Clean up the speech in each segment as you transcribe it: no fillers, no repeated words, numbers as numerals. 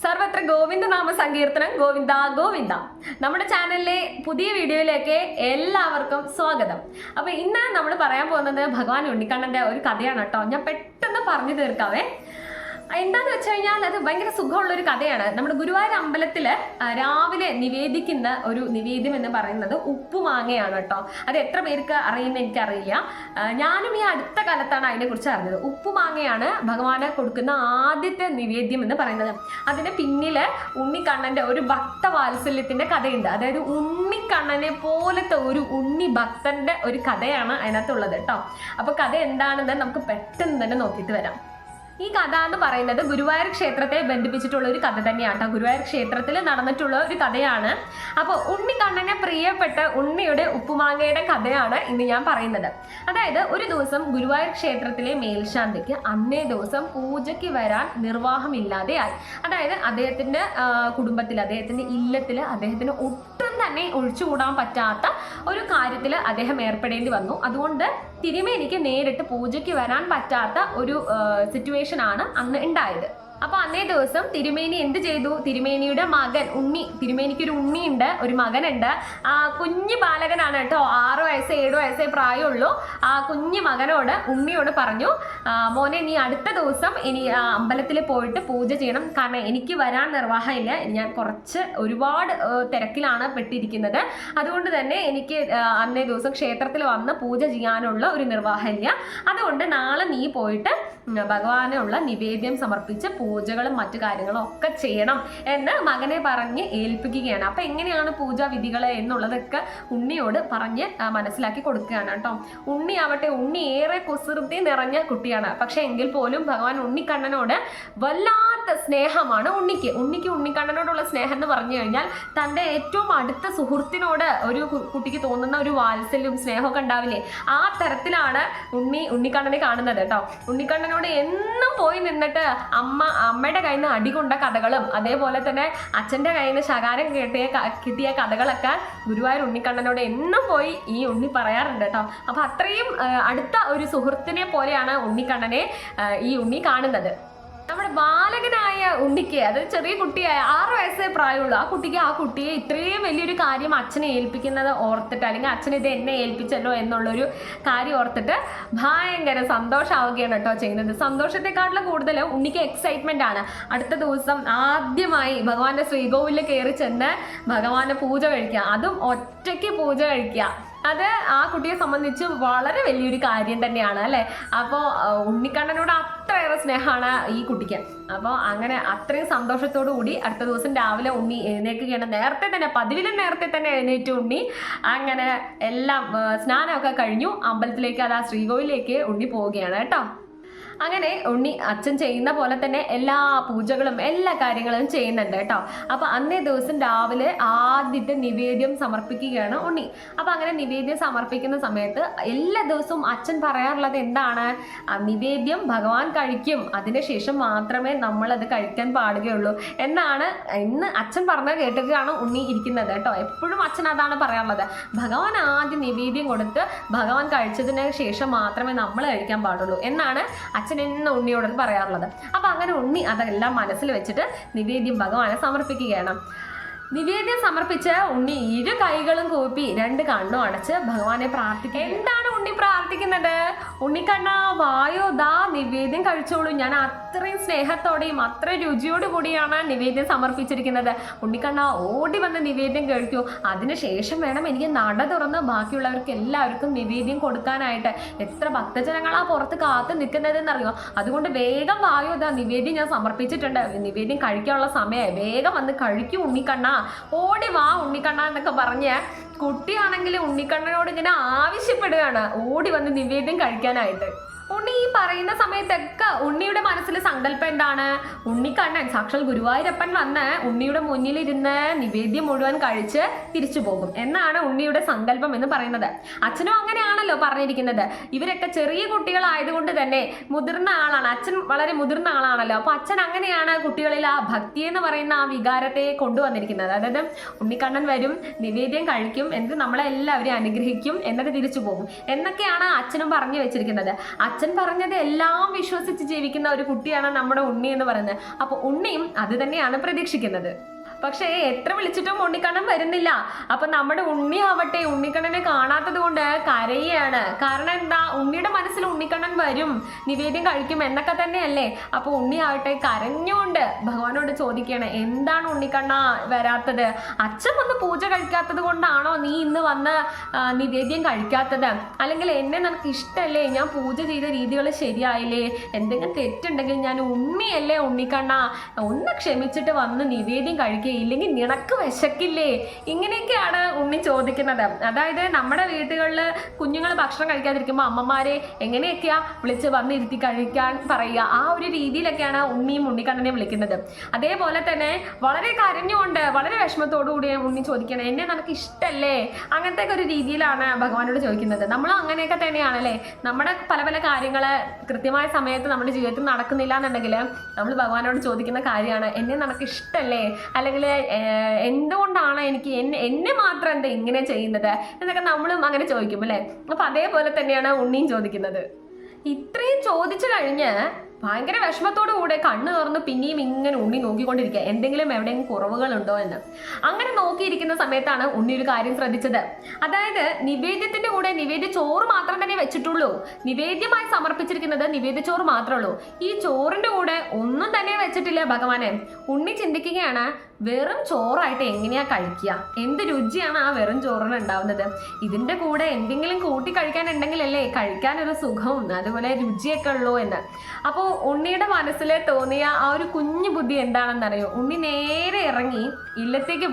സർവത്ര ഗോവിന്ദ നാമ സങ്കീർത്തനം ഗോവിന്ദ ഗോവിന്ദ. നമ്മുടെ ചാനലിലെ പുതിയ വീഡിയോയിലേക്ക് എല്ലാവർക്കും സ്വാഗതം. അപ്പൊ ഇന്ന് നമ്മൾ പറയാൻ പോകുന്നത് ഭഗവാൻ ഉണ്ണിക്കണ്ണന്റെ ഒരു കഥയാണ് കേട്ടോ. ഞാൻ പെട്ടെന്ന് പറഞ്ഞു തീർക്കാവേ. എന്താന്ന് വെച്ച് കഴിഞ്ഞാൽ അത് ഭയങ്കര സുഖമുള്ള ഒരു കഥയാണ്. നമ്മുടെ ഗുരുവായൂർ അമ്പലത്തില് രാവിലെ നിവേദിക്കുന്ന ഒരു നിവേദ്യം എന്ന് പറയുന്നത് ഉപ്പുമാങ്ങയാണ് കേട്ടോ. അത് എത്ര പേർക്ക് അറിയുന്ന എനിക്കറിയില്ല. ഞാനും ഈ അടുത്ത കാലത്താണ് അതിനെ കുറിച്ച് അറിഞ്ഞത്. ഉപ്പുമാങ്ങയാണ് ഭഗവാന് കൊടുക്കുന്ന ആദ്യത്തെ നിവേദ്യം എന്ന് പറയുന്നത്. അതിന് പിന്നില് ഉണ്ണിക്കണ്ണന്റെ ഒരു ഭക്തവാത്സല്യത്തിന്റെ കഥയുണ്ട്. അതായത് ഉണ്ണിക്കണ്ണനെ പോലത്തെ ഒരു ഉണ്ണി ഭക്തന്റെ ഒരു കഥയാണ് അതിനകത്തുള്ളത് കേട്ടോ. അപ്പൊ കഥ എന്താണെന്ന് നമുക്ക് പെട്ടെന്ന് തന്നെ നോക്കിയിട്ട് വരാം. ഈ കഥ എന്ന് പറയുന്നത് ഗുരുവായൂർ ക്ഷേത്രത്തെ ബന്ധിപ്പിച്ചിട്ടുള്ള ഒരു കഥ തന്നെയാണ് കേട്ടോ. ഗുരുവായൂർ ക്ഷേത്രത്തിൽ നടന്നിട്ടുള്ള ഒരു കഥയാണ്. അപ്പോൾ ഉണ്ണിക്കണ്ണനെ പ്രിയപ്പെട്ട ഉണ്ണിയുടെ ഉപ്പുമാങ്ങയുടെ കഥയാണ് ഇന്ന് ഞാൻ പറയുന്നത്. അതായത് ഒരു ദിവസം ഗുരുവായൂർ ക്ഷേത്രത്തിലെ മേൽശാന്തിക്ക് അന്നേ ദിവസം പൂജയ്ക്ക് വരാൻ നിർവാഹമില്ലാതെയായി. അതായത് അദ്ദേഹത്തിന്റെ കുടുംബത്തിൽ, അദ്ദേഹത്തിന്റെ ഇല്ലത്തിൽ അദ്ദേഹത്തിന് ഒട്ടും തന്നെ ഒഴിച്ചുകൂടാൻ പറ്റാത്ത ഒരു കാര്യത്തിൽ അദ്ദേഹം ഏർപ്പെടേണ്ടി വന്നു. അതുകൊണ്ട് തിരുമേനിക്ക് നേരിട്ട് പൂജയ്ക്ക് വരാൻ പറ്റാത്ത ഒരു സിറ്റുവേഷൻ ആണ് അന്ന് ഉണ്ടായത്. അപ്പൊ അന്നേ ദിവസം തിരുമേനി എന്ത് ചെയ്തു? തിരുമേനിയുടെ മകൻ ഉണ്ണി, തിരുമേനിക്കൊരു ഉണ്ണിയുണ്ട്, ഒരു മകനുണ്ട്. കുഞ്ഞു ബാലകനാണ് കേട്ടോ. 6 വയസ്സ് 7 വയസ്സേ പ്രായമുള്ളൂ. ആ കുഞ്ഞു മകനോട് ഉണ്ണിയോട് പറഞ്ഞു, മോനെ നീ അടുത്ത ദിവസം ഇനി അമ്പലത്തിൽ പോയിട്ട് പൂജ ചെയ്യണം. കാരണം എനിക്ക് വരാൻ നിർവാഹമില്ല, ഞാൻ ഒരുപാട് തിരക്കിലാണ് പെട്ടിരിക്കുന്നത്. അതുകൊണ്ട് തന്നെ എനിക്ക് അന്നേ ദിവസം ക്ഷേത്രത്തിൽ വന്ന് പൂജ ചെയ്യാനുള്ള ഒരു നിർവാഹമില്ല. അതുകൊണ്ട് നാളെ നീ പോയിട്ട് ഭഗവാനുള്ള നിവേദ്യം സമർപ്പിച്ച് പൂജകളും മറ്റു കാര്യങ്ങളും ഒക്കെ ചെയ്യണം എന്ന് മകനെ പറഞ്ഞ് ഏൽപ്പിക്കുകയാണ്. അപ്പൊ എങ്ങനെയാണ് പൂജാ വിധികൾ എന്നുള്ളതൊക്കെ ഉണ്ണിയോട് പറഞ്ഞ് മനസ്സിലാക്കി കൊടുക്കുകയാണ് കേട്ടോ. ഉണ്ണി ആവട്ടെ, ഉണ്ണി ഏറെ കുസൃതി നിറഞ്ഞ കുട്ടിയാണ്. പക്ഷെ എങ്കിൽ പോലും ഭഗവാൻ ഉണ്ണിക്കണ്ണനോട് വല്ലാത്ത സ്നേഹമാണ് ഉണ്ണിക്ക്. ഉണ്ണിക്കണ്ണനോടുള്ള സ്നേഹം എന്ന് പറഞ്ഞു കഴിഞ്ഞാൽ തൻ്റെ ഏറ്റവും അടുത്ത സുഹൃത്തിനോട് ഒരു കുട്ടിക്ക് തോന്നുന്ന ഒരു വാത്സല്യവും സ്നേഹമൊക്കെ ഉണ്ടാവില്ലേ, ആ തരത്തിലാണ് ഉണ്ണിക്കണ്ണനെ കാണുന്നത് കേട്ടോ. ഉണ്ണിക്കണ്ണനോട് എന്നും പോയി നിന്നിട്ട് അമ്മയുടെ കയ്യിൽ നിന്ന് അടികൊണ്ട കഥകളും അതേപോലെ തന്നെ അച്ഛൻ്റെ കയ്യിൽ നിന്ന് ശകാരം കിട്ടിയ കഥകളൊക്കെ ഗുരുവായൂർ ഉണ്ണിക്കണ്ണനോട് എന്നും പോയി ഈ ഉണ്ണി പറയാറുണ്ട് കേട്ടോ. അപ്പൊ അത്രയും അടുത്ത ഒരു സുഹൃത്തിനെ പോലെയാണ് ഉണ്ണിക്കണ്ണനെ ഈ ഉണ്ണി കാണുന്നത്. നമ്മുടെ ബാലകനായ ഉണ്ണിക്ക്, അത് ചെറിയ കുട്ടിയായ 6 വയസ്സേ പ്രായമുള്ളൂ, ആ കുട്ടിയെ ഇത്രയും വലിയൊരു കാര്യം അച്ഛനെ ഏൽപ്പിക്കുന്നത് ഓർത്തിട്ട്, അല്ലെങ്കിൽ അച്ഛൻ ഇത് എന്നെ ഏൽപ്പിച്ചല്ലോ എന്നുള്ളൊരു കാര്യം ഓർത്തിട്ട് ഭയങ്കര സന്തോഷമാവുകയാണ് കേട്ടോ ചെയ്യുന്നത്. സന്തോഷത്തെക്കാട്ടിലും കൂടുതൽ ഉണ്ണിക്ക് എക്സൈറ്റ്മെന്റ് ആണ്. അടുത്ത ദിവസം ആദ്യമായി ഭഗവാന്റെ ശ്രീകോവിലിൽ കയറി ചെന്ന് ഭഗവാന്റെ പൂജ കഴിക്കുക, അതും ഒറ്റയ്ക്ക് പൂജ കഴിക്കുക. അത് ആ കുട്ടിയെ സംബന്ധിച്ച് വളരെ വലിയൊരു കാര്യം തന്നെയാണ് അല്ലേ. അപ്പോൾ ഉണ്ണിക്കണ്ണനോട് അത്രയേറെ സ്നേഹമാണ് ഈ കുട്ടിക്ക്. അപ്പോൾ അങ്ങനെ അത്രയും സന്തോഷത്തോടു കൂടി അടുത്ത ദിവസം രാവിലെ ഉണ്ണി എഴുന്നേൽക്കുകയാണ്. പതിവിലും നേരത്തെ തന്നെ എഴുന്നേറ്റ് ഉണ്ണി അങ്ങനെ എല്ലാം സ്നാനമൊക്കെ കഴിഞ്ഞു അമ്പലത്തിലേക്ക്, അതാ ശ്രീകോവിലേക്ക് ഉണ്ണി പോവുകയാണ് കേട്ടോ. അങ്ങനെ ഉണ്ണി അച്ഛൻ ചെയ്യുന്ന പോലെ തന്നെ എല്ലാ പൂജകളും എല്ലാ കാര്യങ്ങളും ചെയ്യുന്നുണ്ട് കേട്ടോ. അപ്പൊ അന്നേ ദിവസം രാവിലെ ആദ്യത്തെ നിവേദ്യം സമർപ്പിക്കുകയാണ് ഉണ്ണി. അപ്പൊ അങ്ങനെ നിവേദ്യം സമർപ്പിക്കുന്ന സമയത്ത് എല്ലാ ദിവസവും അച്ഛൻ പറയാറുള്ളത് എന്താണ്? നിവേദ്യം ഭഗവാൻ കഴിക്കും, അതിനുശേഷം മാത്രമേ നമ്മളത് കഴിക്കാൻ പാടുകയുള്ളൂ എന്നാണ് ഇന്ന് അച്ഛൻ പറഞ്ഞ കേട്ടിട്ടാണ് ഉണ്ണി ഇരിക്കുന്നത് കേട്ടോ. എപ്പോഴും അച്ഛൻ അതാണ് പറയാറുള്ളത്. ഭഗവാൻ ആദ്യം നിവേദ്യം കൊടുത്ത് ഭഗവാൻ കഴിച്ചതിന് ശേഷം മാത്രമേ നമ്മൾ കഴിക്കാൻ പാടുള്ളൂ എന്നാണ് അച്ഛൻ എന്ന് ഉണ്ണിയോട് പറയാറുള്ളത്. അപ്പൊ അങ്ങനെ ഉണ്ണി അതെല്ലാം മനസ്സിൽ വെച്ചിട്ട് നിവേദ്യം ഭഗവാനെ സമർപ്പിക്കുകയാണ്. നിവേദ്യം സമർപ്പിച്ച് ഉണ്ണി 2 കൈകളും കൂപ്പി 2 കണ്ണും അടച്ച് ഭഗവാനെ പ്രാർത്ഥിക്കുക. എന്താണ് ഉണ്ണി പ്രാർത്ഥിക്കുന്നത്? ഉണ്ണിക്കണ്ണ വായോ, ദാ നിവേദ്യം കഴിച്ചോളൂ. ഞാൻ അത്രയും സ്നേഹത്തോടെയും അത്ര രുചിയോടു കൂടിയാണ് നിവേദ്യം സമർപ്പിച്ചിരിക്കുന്നത്. ഉണ്ണിക്കണ്ണ ഓടി വന്ന് നിവേദ്യം കഴിക്കൂ. അതിനുശേഷം വേണം എനിക്ക് നട തുറന്ന് ബാക്കിയുള്ളവർക്ക് എല്ലാവർക്കും നിവേദ്യം കൊടുക്കാനായിട്ട്. എത്ര ഭക്തജനങ്ങളാ പുറത്ത് കാത്തു നിൽക്കുന്നതെന്നറിയോ. അതുകൊണ്ട് വേഗം വായോ, ദാ നിവേദ്യം ഞാൻ സമർപ്പിച്ചിട്ടുണ്ട്, നിവേദ്യം കഴിക്കാനുള്ള സമയമായി, വേഗം വന്ന് കഴിക്കൂ ഉണ്ണിക്കണ്ണ, ഓടി വാ ഉണ്ണിക്കണ്ണ എന്നൊക്കെ പറഞ്ഞ് കുട്ടിയാണെങ്കിൽ ഉണ്ണിക്കണ്ണനോട് ഇങ്ങനെ ആവശ്യപ്പെടുകയാണ് ഓടി വന്ന് നിവേദ്യം കഴിക്കാനായിട്ട്. ഉണ്ണി ഈ പറയുന്ന സമയത്തൊക്കെ ഉണ്ണിയുടെ മനസ്സിൽ സങ്കല്പം എന്താണ്? ഉണ്ണിക്കണ്ണൻ സാക്ഷാൽ ഗുരുവായൂരപ്പൻ വന്ന് ഉണ്ണിയുടെ മുന്നിലിരുന്ന് നിവേദ്യം മുഴുവൻ കഴിച്ച് തിരിച്ചു പോകും എന്നാണ് ഉണ്ണിയുടെ സങ്കല്പം എന്ന് പറയുന്നത്. അച്ഛനും അങ്ങനെയാണല്ലോ പറഞ്ഞിരിക്കുന്നത്. ഇവരൊക്കെ ചെറിയ കുട്ടികളായതുകൊണ്ട് തന്നെ മുതിർന്ന ആളാണ് അച്ഛൻ, വളരെ മുതിർന്ന ആളാണല്ലോ. അപ്പൊ അച്ഛൻ അങ്ങനെയാണ് കുട്ടികളിൽ ആ ഭക്തി എന്ന് പറയുന്ന ആ വികാരത്തെ കൊണ്ടുവന്നിരിക്കുന്നത്. അതായത് ഉണ്ണിക്കണ്ണൻ വരും, നിവേദ്യം കഴിക്കും, എന്നിട്ട് നമ്മളെ എല്ലാവരെയും അനുഗ്രഹിക്കും, എന്നിട്ട് തിരിച്ചു പോകും എന്നൊക്കെയാണ് അച്ഛനും പറഞ്ഞു വെച്ചിരിക്കുന്നത്. അച്ഛൻ പറഞ്ഞത് എല്ലാം വിശ്വസിച്ച് ജീവിക്കുന്ന ഒരു കുട്ടിയാണ് നമ്മുടെ ഉണ്ണി എന്ന് പറയുന്നത്. അപ്പൊ ഉണ്ണിയും അത് തന്നെയാണ് പ്രതീക്ഷിക്കുന്നത്. പക്ഷേ എത്ര വിളിച്ചിട്ടും ഉണ്ണിക്കണ്ണൻ വരുന്നില്ല. അപ്പൊ നമ്മുടെ ഉണ്ണി ആവട്ടെ ഉണ്ണിക്കണ്ണനെ കാണാത്തത് കൊണ്ട് കരയാണ്. കാരണം എന്താ, ഉണ്ണിയുടെ മനസ്സിൽ ഉണ്ണിക്കണ്ണൻ വരും, നിവേദ്യം കഴിക്കും എന്നൊക്കെ തന്നെയല്ലേ. അപ്പൊ ഉണ്ണി ആവട്ടെ കരഞ്ഞുകൊണ്ട് ഭഗവാനോട് ചോദിക്കുകയാണ്, എന്താണ് ഉണ്ണിക്കണ്ണ വരാത്തത്? അച്ഛൻ വന്ന് പൂജ കഴിക്കാത്തത് കൊണ്ടാണോ നീ ഇന്ന് വന്ന് നിവേദ്യം കഴിക്കാത്തത്? അല്ലെങ്കിൽ എന്നെ നിനക്ക് ഇഷ്ടമല്ലേ, ഞാൻ പൂജ ചെയ്ത രീതികൾ ശരിയായില്ലേ, എന്തെങ്കിലും തെറ്റുണ്ടെങ്കിൽ ഞാൻ ഉണ്ണിയല്ലേ ഉണ്ണിക്കണ്ണ, ഒന്ന് ക്ഷമിച്ചിട്ട് വന്ന് നിവേദ്യം കഴിക്കുക, ഇല്ലെങ്കിൽ നിനക്ക് വിശക്കില്ലേ? ഇങ്ങനെയൊക്കെയാണ് ഉണ്ണി ചോദിക്കുന്നത്. അതായത് നമ്മുടെ വീടുകളിൽ കുഞ്ഞുങ്ങൾ ഭക്ഷണം കഴിക്കാതിരിക്കുമ്പോൾ അമ്മമാരെ എങ്ങനെയൊക്കെയാ വിളിച്ച് വന്നിരുത്തി കഴിക്കാൻ പറയുക, ആ ഒരു രീതിയിലൊക്കെയാണ് ഉണ്ണിയും ഉണ്ണിക്കണ്ണനെ വിളിക്കുന്നത്. അതേപോലെ തന്നെ വളരെ കരഞ്ഞുകൊണ്ട് വളരെ വിഷമത്തോടു കൂടി ഉണ്ണി ചോദിക്കണം, എന്നെ നിനക്ക് ഇഷ്ടമല്ലേ? അങ്ങനത്തെ ഒരു രീതിയിലാണ് ഭഗവാനോട് ചോദിക്കുന്നത്. നമ്മളും അങ്ങനെയൊക്കെ തന്നെയാണല്ലേ. നമ്മുടെ പല പല കാര്യങ്ങൾ കൃത്യമായ സമയത്ത് നമ്മുടെ ജീവിതത്തിൽ നടക്കുന്നില്ല എന്നുണ്ടെങ്കിൽ നമ്മൾ ഭഗവാനോട് ചോദിക്കുന്ന കാര്യമാണ്, എന്നെ നിനക്ക് ഇഷ്ടമല്ലേ, അല്ലെങ്കിൽ എന്തുകൊണ്ടാണ് എനിക്ക് എന്നെ മാത്രം എന്താ ഇങ്ങനെ ചെയ്യുന്നത് എന്നൊക്കെ നമ്മളും അങ്ങനെ ചോദിക്കും അല്ലേ. അപ്പൊ അതേപോലെ തന്നെയാണ് ഉണ്ണിയും ചോദിക്കുന്നത്. ഇത്രയും ചോദിച്ചു കഴിഞ്ഞ് ഭയങ്കര വിഷമത്തോടു കൂടെ കണ്ണ് തുറന്ന് പിന്നെയും ഇങ്ങനെ ഉണ്ണി നോക്കിക്കൊണ്ടിരിക്കുക, എന്തെങ്കിലും എവിടെയെങ്കിലും കുറവുകളുണ്ടോ എന്ന്. അങ്ങനെ നോക്കിയിരിക്കുന്ന സമയത്താണ് ഉണ്ണി ഒരു കാര്യം ശ്രദ്ധിച്ചത്. അതായത് നിവേദ്യത്തിന്റെ കൂടെ നിവേദ്യ ചോറ് മാത്രം തന്നെ വെച്ചിട്ടുള്ളൂ. നിവേദ്യമായി സമർപ്പിച്ചിരിക്കുന്നത് നിവേദ്യ ചോറ് മാത്രമേ ഉള്ളൂ. ഈ ചോറിന്റെ കൂടെ ഒന്നും തന്നെ വെച്ചിട്ടില്ല ഭഗവാനെ. ഉണ്ണി ചിന്തിക്കുകയാണ്, വെറും ചോറായിട്ട് എങ്ങനെയാ കഴിക്കുക? എന്ത് രുചിയാണ് ആ വെറും ചോറിന് ഉണ്ടാവുന്നത്? ഇതിന്റെ കൂടെ എന്തെങ്കിലും കൂട്ടി കഴിക്കാനുണ്ടെങ്കിലല്ലേ കഴിക്കാനൊരു സുഖവും അതുപോലെ രുചിയൊക്കെ ഉള്ളൂ എന്ന്. അപ്പോൾ ഉണ്ണിയുടെ മനസ്സിൽ തോന്നിയ ആ ഒരു കുഞ്ഞു ബുദ്ധി എന്താണെന്നറിയോ? ഉണ്ണി നേരെ ഇറങ്ങി ഇല്ലത്തേക്ക്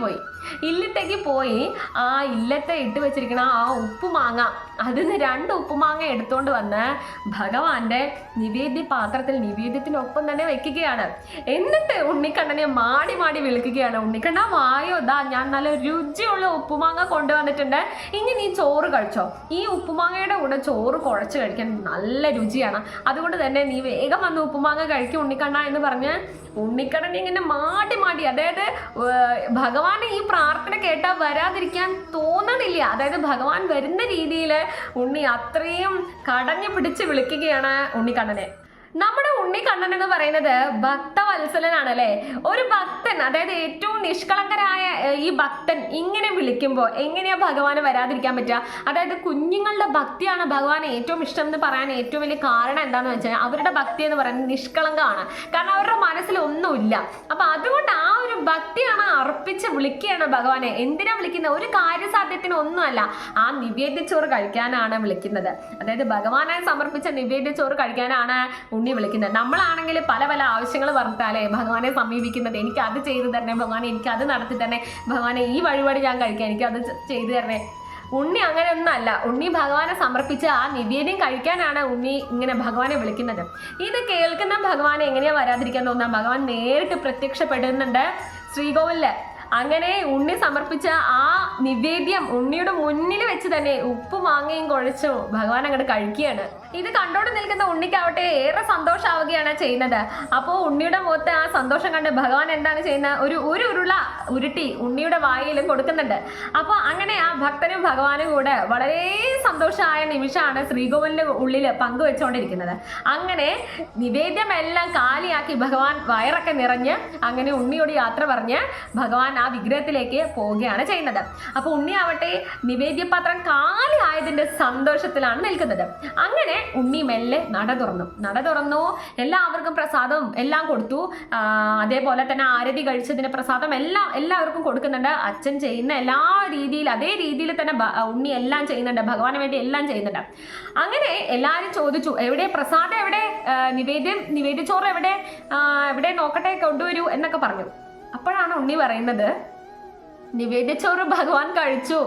പോയി ആ ഇല്ലത്തെ ഇട്ട് വെച്ചിരിക്കണ ആ ഉപ്പുമാങ്ങ, അതിന് 2 ഉപ്പുമാങ്ങ എടുത്തോണ്ട് വന്ന് ഭഗവാന്റെ നിവേദ്യ പാത്രത്തിൽ നിവേദ്യത്തിനൊപ്പം തന്നെ വെക്കുകയാണ്. എന്നിട്ട് ഉണ്ണിക്കണ്ണനെ മാടി വിളിക്കുകയാണ്, ഉണ്ണിക്കണ്ണ വായോ, ദാ ഞാൻ നല്ല രുചിയുള്ള ഉപ്പുമാങ്ങ കൊണ്ടുവന്നിട്ടുണ്ട്, ഇനി നീ ചോറ് കഴിച്ചോ. ഈ ഉപ്പുമാങ്ങയുടെ കൂടെ ചോറ് കുഴച്ച് കഴിക്കാൻ നല്ല രുചിയാണ്, അതുകൊണ്ട് തന്നെ നീ വേഗം വന്ന് ഉപ്പുമാങ്ങ കഴിക്കും ഉണ്ണിക്കണ്ണ എന്ന് പറഞ്ഞ് ഉണ്ണിക്കണ്ണൻ ഇങ്ങനെ മാടി അതായത് ഭഗവാൻ ഈ പ്രാർത്ഥന കേട്ടാൽ വരാതിരിക്കാൻ തോന്നണില്ല. അതായത് ഭഗവാൻ വരുന്ന രീതിയിൽ ഉണ്ണി അത്രയും കടഞ്ഞു പിടിച്ച് വിളിക്കുകയാണ് ഉണ്ണിക്കണ്ണനെ. നമ്മുടെ ഉണ്ണിക്കണ്ണൻ എന്ന് പറയുന്നത് ഭക്തവത്സലനാണ് അല്ലേ. ഒരു ഭക്തൻ, അതായത് ഏറ്റവും നിഷ്കളങ്കരായ ഈ ഭക്തൻ ഇങ്ങനെ വിളിക്കുമ്പോൾ എങ്ങനെയാ ഭഗവാന് വരാതിരിക്കാൻ പറ്റുക? അതായത് കുഞ്ഞുങ്ങളുടെ ഭക്തിയാണ് ഭഗവാന് ഏറ്റവും ഇഷ്ടം എന്ന് പറയാൻ ഏറ്റവും വലിയ കാരണം എന്താണെന്ന് വെച്ചാൽ അവരുടെ ഭക്തി എന്ന് പറയുന്നത് നിഷ്കളങ്കമാണ്. കാരണം അവരുടെ മനസ്സിൽ ഒന്നുമില്ല. അപ്പൊ അതുകൊണ്ട് ആ ഒരു ഭക്തിയാണ് അർപ്പിച്ച് വിളിക്കുകയാണ് ഭഗവാനെ. എന്തിനാ വിളിക്കുന്നത്? ഒരു കാര്യസാധ്യത്തിന് ഒന്നുമല്ല, ആ നിവേദ്യച്ചോറ് കഴിക്കാനാണ് വിളിക്കുന്നത്. അതായത് ഭഗവാനായി സമർപ്പിച്ച നിവേദ്യച്ചോറ് കഴിക്കാനാണ് ഉണ്ണി വിളിക്കുന്നത്. നമ്മളാണെങ്കിൽ പല പല ആവശ്യങ്ങൾ പറഞ്ഞാലേ ഭഗവാനെ സമീപിക്കുന്നത്, എനിക്ക് അത് ചെയ്തു തരണേ ഭഗവാനെ, എനിക്ക് അത് നടത്തി തരണേ ഭഗവാനെ, ഈ വഴിപാട് ഞാൻ കഴിക്കാം, എനിക്ക് അത് ചെയ്തു തരണേ. ഉണ്ണി അങ്ങനെയൊന്നും അല്ല. ഉണ്ണി ഭഗവാനെ സമർപ്പിച്ച് ആ നിവേദ്യം കഴിക്കാനാണ് ഉണ്ണി ഇങ്ങനെ ഭഗവാനെ വിളിക്കുന്നത്. ഇത് കേൾക്കുന്ന ഭഗവാനെ എങ്ങനെയാ വരാതിരിക്കാൻ തോന്നുക? ഭഗവാൻ നേരിട്ട് പ്രത്യക്ഷപ്പെടുന്നുണ്ട് ശ്രീകോവിലില്. അങ്ങനെ ഉണ്ണി സമർപ്പിച്ച ആ നിവേദ്യം ഉണ്ണിയുടെ മുന്നിൽ വെച്ച് തന്നെ ഉപ്പുമാങ്ങയും കുഴച്ചു ഭഗവാൻ അങ്ങോട്ട് കഴിക്കുകയാണ്. ഇത് കണ്ടോണ്ട് നിൽക്കുന്ന ഉണ്ണിക്കാവട്ടെ ഏറെ സന്തോഷമാവുകയാണ് ചെയ്യുന്നത്. അപ്പോൾ ഉണ്ണിയുടെ മുഖത്ത് ആ സന്തോഷം കണ്ട് ഭഗവാൻ എന്താണ് ചെയ്യുന്നത്? ഒരു ഉരുള ഉരുട്ടി ഉണ്ണിയുടെ വായിലും കൊടുക്കുന്നുണ്ട്. അപ്പോൾ അങ്ങനെ ആ ഭക്തനും ഭഗവാനും കൂടെ വളരെ സന്തോഷമായ നിമിഷമാണ് ശ്രീകോവിലിന്റെ ഉള്ളിൽ പങ്കുവെച്ചുകൊണ്ടിരിക്കുന്നത്. അങ്ങനെ നിവേദ്യമെല്ലാം കാലിയാക്കി ഭഗവാൻ വയറൊക്കെ നിറഞ്ഞ് അങ്ങനെ ഉണ്ണിയോട് യാത്ര പറഞ്ഞ് ഭഗവാൻ ആ വിഗ്രഹത്തിലേക്ക് പോവുകയാണ് ചെയ്യുന്നത്. അപ്പൊ ഉണ്ണിയാവട്ടെ നിവേദ്യപാത്രം കാലിയായതിന്റെ സന്തോഷത്തിലാണ് നിൽക്കുന്നത്. അങ്ങനെ ഉണ്ണി മെല്ലെ നട തുറന്നു എല്ലാവർക്കും പ്രസാദം എല്ലാം കൊടുത്തു. അതേപോലെ തന്നെ ആരതി കഴിച്ചതിന് പ്രസാദം എല്ലാവർക്കും കൊടുക്കുന്നുണ്ട്. അച്ഛൻ ചെയ്യുന്ന എല്ലാ രീതിയിൽ അതേ രീതിയിൽ തന്നെ ഉണ്ണി എല്ലാം ചെയ്യുന്നുണ്ട്, ഭഗവാന് വേണ്ടി എല്ലാം ചെയ്യുന്നുണ്ട്. അങ്ങനെ എല്ലാവരും ചോദിച്ചു, എവിടെ പ്രസാദം, എവിടെ നിവേദ്യച്ചോറ്, എവിടെ നോക്കട്ടെ, കൊണ്ടുവരൂ എന്നൊക്കെ പറഞ്ഞു. അപ്പോഴാണ് ഉണ്ണി പറയുന്നത്, നിവേദ്യച്ചോറ് ഭഗവാൻ കഴിച്ചു.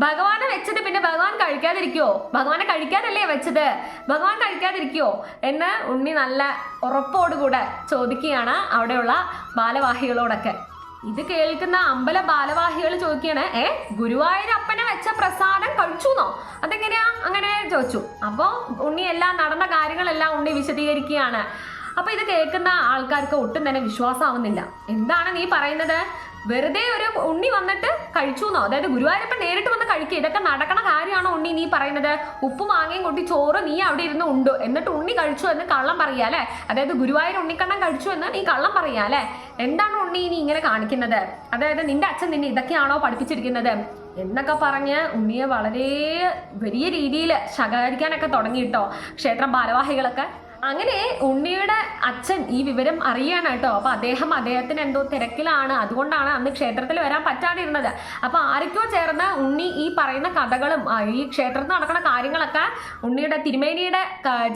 ഭഗവാനെ വെച്ചത് പിന്നെ ഭഗവാൻ കഴിക്കാതിരിക്കുവോ? ഭഗവാനെ കഴിക്കാതല്ലേ വെച്ചത്, ഭഗവാൻ കഴിക്കാതിരിക്കുവോ എന്ന് ഉണ്ണി നല്ല ഉറപ്പോടുകൂടെ ചോദിക്കുകയാണ് അവിടെയുള്ള ബാലവാഹികളോടൊക്കെ. ഇത് കേൾക്കുന്ന അമ്പല ബാലവാഹികൾ ചോദിക്കുകയാണ്, ഗുരുവായൂരപ്പനെ വെച്ച പ്രസാദം കഴിച്ചുന്നോ? അതെങ്ങനെയാ അങ്ങനെ ചോദിച്ചു. അപ്പോൾ ഉണ്ണി എല്ലാം നടന്ന കാര്യങ്ങളെല്ലാം ഉണ്ണി വിശദീകരിക്കുകയാണ്. അപ്പൊ ഇത് കേൾക്കുന്ന ആൾക്കാർക്ക് ഒട്ടും തന്നെ വിശ്വാസമാവുന്നില്ല. എന്താണ് നീ പറയുന്നത്? വെറുതെ ഒരു ഉണ്ണി വന്നിട്ട് കഴിച്ചു എന്നോ? അതായത് ഗുരുവായൂരപ്പൻ നേരിട്ട് വന്ന് കഴിക്കുക, ഇതൊക്കെ നടക്കണ കാര്യമാണോ ഉണ്ണി നീ പറയുന്നത്? ഉപ്പ് മാങ്ങയും കൂട്ടി ചോറ് നീ അവിടെ ഇരുന്ന് ഉണ്ട്, എന്നിട്ട് ഉണ്ണി കഴിച്ചു എന്ന് കള്ളം പറയാ അല്ലെ? അതായത് ഗുരുവായൂർ ഉണ്ണിക്കണ്ണൻ കഴിച്ചു എന്ന് നീ കള്ളം പറയാ അല്ലെ? എന്താണ് ഉണ്ണി നീ ഇങ്ങനെ കാണിക്കുന്നത്? അതായത് നിന്റെ അച്ഛൻ നിന്നെ ഇതൊക്കെയാണോ പഠിപ്പിച്ചിരിക്കുന്നത് എന്നൊക്കെ പറഞ്ഞ് ഉണ്ണിയെ വളരെ വലിയ രീതിയിൽ ശകാരിക്കാനൊക്കെ തുടങ്ങിയിട്ടോ ക്ഷേത്രം ഭാരവാഹികളൊക്കെ. അങ്ങനെ ഉണ്ണിയുടെ അച്ഛൻ ഈ വിവരം അറിയാണ് കേട്ടോ. അപ്പൊ അദ്ദേഹത്തിന് എന്തോ തിരക്കിലാണ്, അതുകൊണ്ടാണ് അന്ന് ക്ഷേത്രത്തിൽ വരാൻ പറ്റാതിരുന്നത്. അപ്പൊ ആരൊക്കെയോ ചേർന്ന് ഉണ്ണി ഈ പറയുന്ന കഥകളും ഈ ക്ഷേത്രത്തിൽ നടക്കുന്ന കാര്യങ്ങളൊക്കെ ഉണ്ണിയുടെ തിരുമേനിയുടെ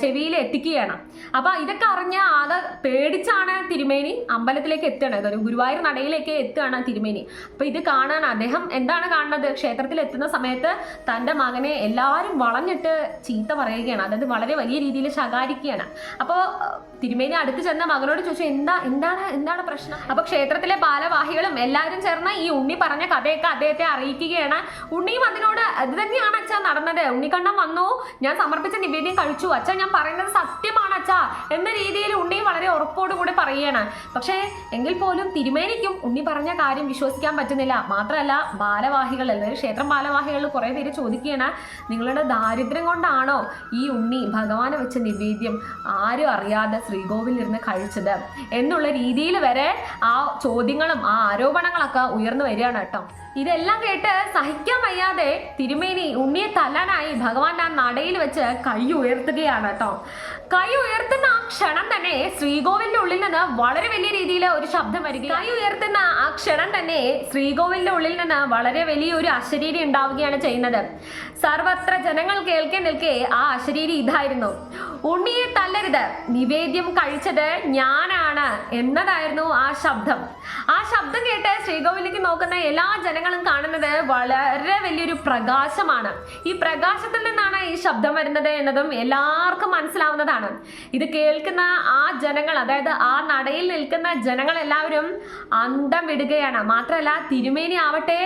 ചെവിയിൽ എത്തിക്കുകയാണ്. അപ്പൊ ഇതൊക്കെ അറിഞ്ഞ ആകെ പേടിച്ചാണ് തിരുമേനി അമ്പലത്തിലേക്ക് എത്തുകയാണ്, ഒരു ഗുരുവായൂർ നടയിലേക്ക് എത്തുകയാണ് തിരുമേനി. അപ്പൊ ഇത് കാണാൻ അദ്ദേഹം എന്താണ് കാണുന്നത്? ക്ഷേത്രത്തിൽ എത്തുന്ന സമയത്ത് തന്റെ മകനെ എല്ലാവരും വളഞ്ഞിട്ട് ചീത്ത പറയുകയാണ്, അതായത് വളരെ വലിയ രീതിയിൽ ശകാരിക്കുകയാണ്. അപ്പോ തിരുമേനി അടുത്ത് ചെന്ന മകനോട് ചോദിച്ചു, എന്താണ് പ്രശ്നം? അപ്പൊ ക്ഷേത്രത്തിലെ ഭാരവാഹികളും എല്ലാവരും ചേർന്ന് ഈ ഉണ്ണി പറഞ്ഞ കഥയൊക്കെ അദ്ദേഹത്തെ അറിയിക്കുകയാണ്. ഉണ്ണിയും അതിനോട് അത് തന്നെയാണ് അച്ഛാ നടന്നത്, ഉണ്ണിക്കണ്ണൻ വന്നു, ഞാൻ സമർപ്പിച്ച നിവേദ്യം കഴിച്ചു, അച്ഛാ ഞാൻ പറയുന്നത് സത്യമാണ് അച്ഛാ എന്ന രീതിയിൽ ഉണ്ണിയും വളരെ ഉറപ്പോടുകൂടി പറയുകയാണ്. പക്ഷേ എങ്കിൽ പോലും തിരുമേനിക്കും ഉണ്ണി പറഞ്ഞ കാര്യം വിശ്വസിക്കാൻ പറ്റുന്നില്ല. മാത്രമല്ല ഭാരവാഹികൾ, അതായത് ക്ഷേത്രം ഭാരവാഹികൾ കുറെ പേര് ചോദിക്കുകയാണ്, നിങ്ങളുടെ ദാരിദ്ര്യം കൊണ്ടാണോ ഈ ഉണ്ണി ഭഗവാനെ വെച്ച നിവേദ്യം ആരും അറിയാതെ ശ്രീകോവിലിരുന്ന് കഴിച്ചത് എന്നുള്ള രീതിയിൽ വരെ ആ ചോദ്യങ്ങളും ആ ആരോപണങ്ങളൊക്കെ ഉയർന്നു വരികയാണ് കേട്ടോ. ഇതെല്ലാം കേട്ട് സഹിക്കാൻ വയ്യാതെ തിരുമേനി ഉണ്ണിയെ തല്ലാനായി ഭഗവാന്റെ ആ നടയിൽ വെച്ച് കൈ ഉയർത്തുകയാണ് കേട്ടോ. കൈ ഉയർത്തുന്ന ആ ക്ഷണം തന്നെ ശ്രീകോവിലിന്റെ ഉള്ളിൽ നിന്ന് വളരെ വലിയ രീതിയിൽ ഒരു ശബ്ദം വരിക. കൈ ഉയർത്തുന്ന ആ ക്ഷണം തന്നെ ശ്രീകോവിലിന്റെ ഉള്ളിൽ നിന്ന് വളരെ വലിയൊരു അശരീരി ഉണ്ടാവുകയാണ് ചെയ്യുന്നത്. സർവത്ര ജനങ്ങൾ കേൾക്കെ നിൽക്കെ ആ അശരീരി ഇതായിരുന്നു, ഉണ്ണിയെ തല്ലരുത്, നിവേദ്യം കഴിച്ചത് ഞാനാണ് എന്നതായിരുന്നു ആ ശബ്ദം. ആ ശബ്ദം കേട്ട് ശ്രീകോവിലേക്ക് നോക്കുന്ന എല്ലാ ജനങ്ങളും കാണുന്നത് വളരെ വലിയൊരു പ്രകാശമാണ്. ഈ പ്രകാശത്തിൽ നിന്നാണ് ഈ ശബ്ദം വരുന്നത് എന്നതും എല്ലാവർക്കും മനസ്സിലാവുന്നതാണ്. ഇത് കേൾക്കുന്ന ആ ജനങ്ങൾ, അതായത് ആ നടയിൽ നിൽക്കുന്ന ജനങ്ങൾ എല്ലാവരും അന്തം വിടുകയാണ്. മാത്രമല്ല തിരുമേനി ആവട്ടെ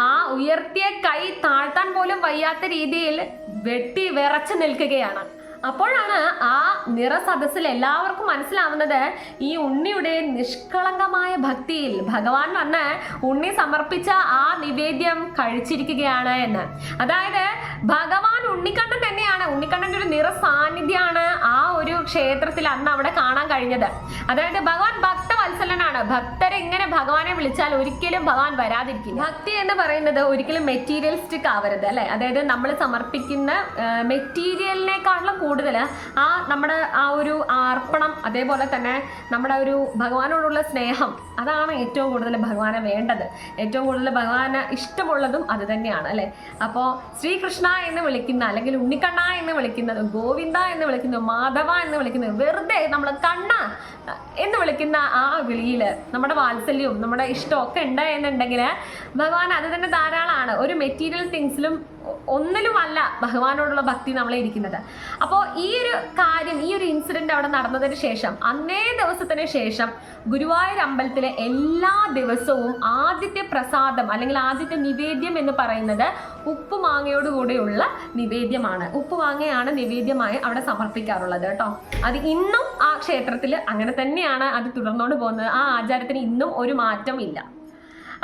ആ ഉയർത്തിയ കൈ താഴ്ത്താൻ പോലും വയ്യാത്ത രീതിയിൽ വെട്ടി വിറച്ചു നിൽക്കുകയാണ്. അപ്പോഴാണ് ആ നിറസദസ്സിൽ എല്ലാവർക്കും മനസ്സിലാവുന്നത് ഈ ഉണ്ണിയുടെ നിഷ്കളങ്കമായ ഭക്തിയിൽ ഭഗവാൻ വന്ന് ഉണ്ണി സമർപ്പിച്ച ആ നിവേദ്യം കഴിച്ചിരിക്കുകയാണ് എന്ന്. അതായത് ഭഗവാൻ ഉണ്ണിക്കണ്ണൻ തന്നെയാണ്, ഉണ്ണിക്കണ്ണൻ്റെ ഒരു നിറ സാന്നിധ്യമാണ് ആ ഒരു ക്ഷേത്രത്തിൽ അന്ന് അവിടെ കാണാൻ കഴിഞ്ഞത്. അതായത് ഭഗവാൻ ഭക്തവത്സലനാണ്, ഭക്തരെ ഇങ്ങനെ ഭഗവാനെ വിളിച്ചാൽ ഒരിക്കലും ഭഗവാൻ വരാതിരിക്കില്ല. ഭക്തി എന്ന് പറയുന്നത് ഒരിക്കലും മെറ്റീരിയലിസ്റ്റിക് ആവരുത് അല്ലെ? അതായത് നമ്മൾ സമർപ്പിക്കുന്ന മെറ്റീരിയലിനേക്കാളും കൂടുതൽ ആ നമ്മുടെ ആ ഒരു അർപ്പണം, അതേപോലെ തന്നെ നമ്മുടെ ഒരു ഭഗവാനോടുള്ള സ്നേഹം, അതാണ് ഏറ്റവും കൂടുതൽ ഭഗവാനെ വേണ്ടത്. ഏറ്റവും കൂടുതൽ ഭഗവാന് ഇഷ്ടമുള്ളതും അത് തന്നെയാണ് അല്ലെ? അപ്പോൾ ശ്രീകൃഷ്ണ എന്ന് വിളിക്കുന്ന, അല്ലെങ്കിൽ ഉണ്ണിക്കണ്ണ എന്ന് വിളിക്കുന്നത്, ഗോവിന്ദ എന്ന് വിളിക്കുന്നത്, മാധവ എന്ന് വിളിക്കുന്നത്, വെറുതെ നമ്മൾ കണ്ണ എന്ന് വിളിക്കുന്ന ആ വിളിയിൽ നമ്മുടെ വാത്സല്യവും നമ്മുടെ ഇഷ്ടവും ഒക്കെ ഉണ്ട് എന്നുണ്ടെങ്കിൽ ഭഗവാൻ അത് തന്നെ ധാരാളമാണ്. ഒരു മെറ്റീരിയൽ തിങ്സിലും ഒന്നിലുമല്ല ഭഗവാനോടുള്ള ഭക്തി നമ്മളെ ഇരിക്കുന്നത്. അപ്പോൾ ഈ ഒരു കാര്യം, ഈ ഒരു ഇൻസിഡന്റ് അവിടെ നടന്നതിന് ശേഷം അന്നേ ദിവസത്തിന് ശേഷം ഗുരുവായൂർ അമ്പലത്തിലെ എല്ലാ ദിവസവും ആദ്യത്തെ പ്രസാദം അല്ലെങ്കിൽ ആദ്യത്തെ നിവേദ്യം എന്ന് പറയുന്നത് ഉപ്പുമാങ്ങയോടുകൂടിയുള്ള നിവേദ്യമാണ്. ഉപ്പുമാങ്ങയാണ് നിവേദ്യമായി അവിടെ സമർപ്പിക്കാറുള്ളത് കേട്ടോ. അത് ഇന്നും ആ ക്ഷേത്രത്തിൽ അങ്ങനെ തന്നെയാണ് അത് തുടർന്നുകൊണ്ട് പോകുന്നത്. ആ ആചാരത്തിന് ഇന്നും ഒരു മാറ്റം ഇല്ല.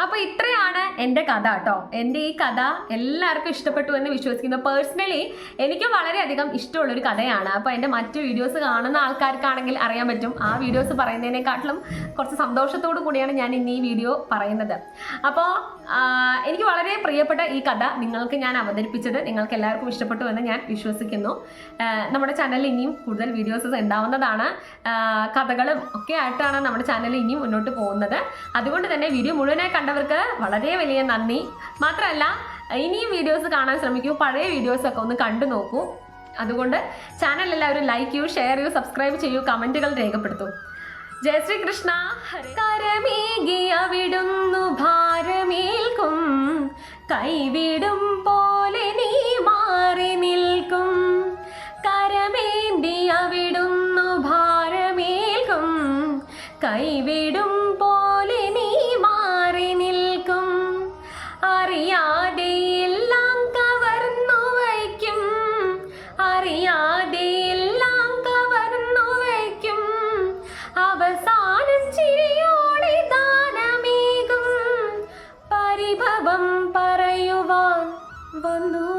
അപ്പോൾ ഇത്രയാണ് എൻ്റെ കഥ കേട്ടോ. എൻ്റെ ഈ കഥ എല്ലാവർക്കും ഇഷ്ടപ്പെട്ടു എന്ന് വിശ്വസിക്കുന്നു. പേഴ്സണലി എനിക്ക് വളരെയധികം ഇഷ്ടമുള്ളൊരു കഥയാണ്. അപ്പോൾ എൻ്റെ മറ്റു വീഡിയോസ് കാണുന്ന ആൾക്കാർക്കാണെങ്കിൽ അറിയാൻ പറ്റും, ആ വീഡിയോസ് പറയുന്നതിനേക്കാട്ടിലും കുറച്ച് സന്തോഷത്തോടു കൂടിയാണ് ഞാൻ ഇന്ന് ഈ വീഡിയോ പറയുന്നത്. അപ്പോൾ എനിക്ക് വളരെ പ്രിയപ്പെട്ട ഈ കഥ നിങ്ങൾക്ക് ഞാൻ അവതരിപ്പിച്ചത് നിങ്ങൾക്ക് എല്ലാവർക്കും ഇഷ്ടപ്പെട്ടു എന്ന് ഞാൻ വിശ്വസിക്കുന്നു. നമ്മുടെ ചാനലിൽ ഇനിയും കൂടുതൽ വീഡിയോസ് ഉണ്ടാവുന്നതാണ്. കഥകളും ഒക്കെ ആയിട്ടാണ് നമ്മുടെ ചാനൽ ഇനിയും മുന്നോട്ട് പോകുന്നത്. അതുകൊണ്ട് തന്നെ വീഡിയോ മുഴുവനായി കണ്ടവർക്ക് വളരെ വലിയ നന്ദി. മാത്രമല്ല ഇനിയും വീഡിയോസ് കാണാൻ ശ്രമിക്കൂ, പഴയ വീഡിയോസൊക്കെ ഒന്ന് കണ്ടു നോക്കൂ. അതുകൊണ്ട് ചാനൽ എല്ലാവരും ലൈക്ക് ചെയ്യൂ, ഷെയർ ചെയ്യൂ, സബ്സ്ക്രൈബ് ചെയ്യൂ, കമൻറ്റുകൾ രേഖപ്പെടുത്തൂ. ജയ ശ്രീകൃഷ്ണ. കരമേകിയവിടുന്നു ഭാരമേൽക്കും, കൈവിടും പോലെ നീ മാറി നിൽക്കും. കരമേന്തിയവിടുന്നു ഭാരമേൽക്കും, കൈവിടും പോലെ നീ മാറി നിൽക്കും. അറിയാതെ എല്ലാം കവർന്നു വയ്ക്കും, അറിയാതെ എല്ലാം കവർന്നു വയ്ക്കും. പോകുന്നു